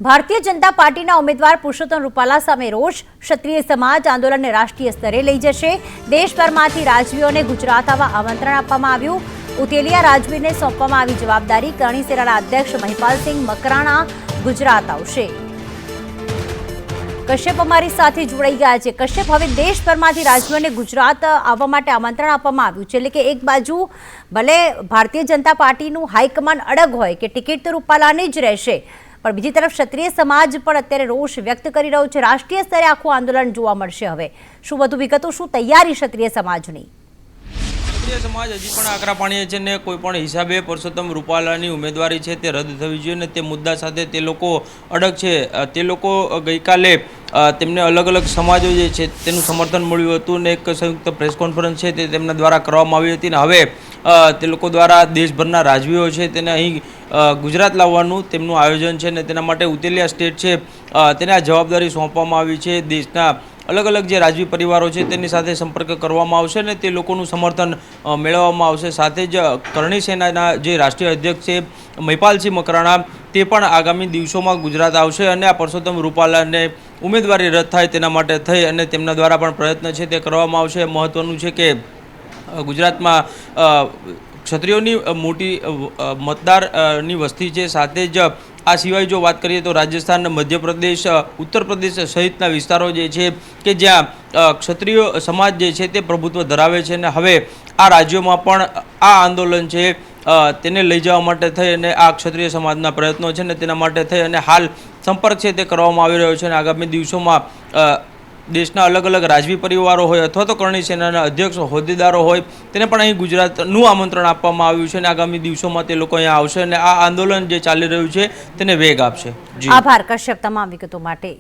ભારતીય જનતા પાર્ટીના ઉમેદવાર પુરુષોત્તમ રૂપાલા સામે રોષ ક્ષત્રિય સમાજ આંદોલનને રાષ્ટ્રીય સ્તરે લઈ જશે। દેશભરમાંથી રાજવીઓને ગુજરાત આવવા આમંત્રણ આપવામાં આવ્યું। ઉતેલિયા રાજવીને સોંપવામાં આવી જવાબદારી। કરણી સેનાના અધ્યક્ષ મહિપાલસિંહ મકરાણા ગુજરાત આવશે। કશ્યપ અમારી સાથે જોડાઈ ગયા છે। કશ્યપ, હવે દેશભરમાંથી રાજવીઓને ગુજરાત આવવા માટે આમંત્રણ આપવામાં આવ્યું છે, એટલે કે એક બાજુ ભલે ભારતીય જનતા પાર્ટીનું હાઈકમાન્ડ અડગ હોય કે ટિકિટ તો રૂપાલાની જ રહેશે, પણ બીજી તરફ ક્ષત્રિય સમાજ પણ અત્યારે રોષ વ્યક્ત કરી રહ્યો છે। રાષ્ટ્રીય સ્તરે આખું આંદોલન જોવા મળશે। હવે શું વધુ વિગતો, શું તૈયારી ક્ષત્રિય સમાજની? ક્ષત્રિય સમાજ હજી પણ આકરા પાણીએ છે ને કોઈ પણ હિસાબે પુરુષોત્તમ રૂપાલાની ઉમેદવારી છે તે રદ થવી જોઈએ ને તે મુદ્દા સાથે તે લોકો અડગ છે। તે લોકો ગઈકાલે તેમને અલગ અલગ સમાજો જે છે તેનું સમર્થન મળ્યું હતું ને એક સંયુક્ત પ્રેસ કોન્ફરન્સ છે તે તેમના દ્વારા કરવામાં આવી હતી ને હવે તે લોકો દ્વારા દેશભરના રાજવીઓ છે તેને અહીં ગુજરાત લાવવાનું તેમનું આયોજન છે ને તેના માટે ઉતેલિયા સ્ટેટ છે તેને આ જવાબદારી સોંપવામાં આવી છે। દેશના અલગ અલગ જે રાજવી પરિવારો છે તેની સાથે સંપર્ક કરવામાં આવશે ને તે લોકોનું સમર્થન મેળવવામાં આવશે। સાથે જ કરણી સેનાના જે રાષ્ટ્રીય અધ્યક્ષ છે મહિપાલસિંહ મકરાણા તે પણ આગામી દિવસોમાં ગુજરાત આવશે અને આ પુરુષોત્તમ રૂપાલાને ઉમેદવારી રદ થાય તેના માટે થઈ અને તેમના દ્વારા પણ પ્રયત્ન છે તે કરવામાં આવશે। મહત્ત્વનું છે કે ગુજરાતમાં ક્ષત્રિયોની મોટી મતદારની વસ્તી છે। સાથે જ આ સિવાય જો વાત કરીએ તો રાજસ્થાન, મધ્યપ્રદેશ, ઉત્તર પ્રદેશ સહિતના વિસ્તારો જે છે કે જ્યાં ક્ષત્રિય સમાજ જે છે તે પ્રભુત્વ ધરાવે છે અને હવે આ રાજ્યોમાં પણ આ આંદોલન છે તેને લઈ જવા માટે થઈ અને આ ક્ષત્રિય સમાજના પ્રયત્નો છે ને તેના માટે થઈ અને હાલ સંપર્ક છે તે કરવામાં આવી રહ્યો છે અને આગામી દિવસોમાં દેશના અલગ અલગ રાજવી પરિવારો હોય અથવા તો કરણી સેનાના અધ્યક્ષ હોદ્દેદારો હોય તેને પણ અહીં ગુજરાતનું આમંત્રણ આપવામાં આવ્યું છે અને આગામી દિવસોમાં તે લોકો અહીંયા આવશે અને આ આંદોલન જે ચાલી રહ્યું છે તેને વેગ આપશે। આભાર કશ્યપ તમામ વિગતો માટે।